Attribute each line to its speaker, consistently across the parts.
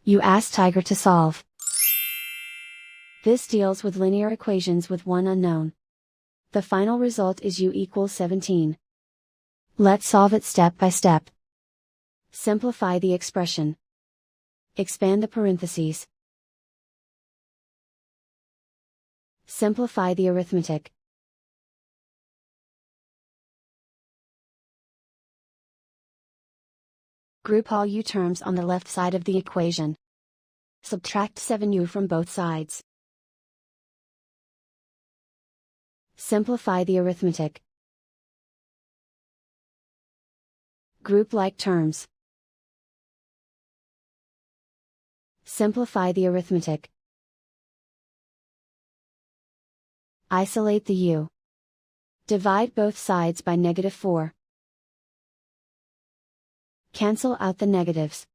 Speaker 1: You ask Tiger to solve. This deals with linear equations with one unknown. The final result is u equals 17. Let's solve it step by step. Simplify the expression. Expand the parentheses. Simplify the arithmetic. Group all u terms on the left side of the equation. Subtract 7u from both sides. Simplify the arithmetic. Group like terms. Simplify the arithmetic. Isolate the u. Divide both sides by -4. Cancel out the negatives.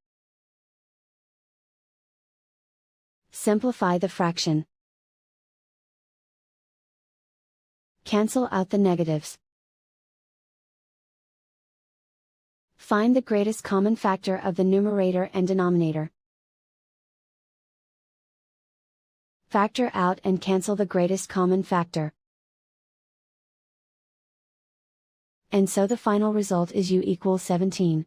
Speaker 1: Simplify the fraction. Cancel out the negatives. Find the greatest common factor of the numerator and denominator. Factor out and cancel the greatest common factor. And so the final result is u equals 17.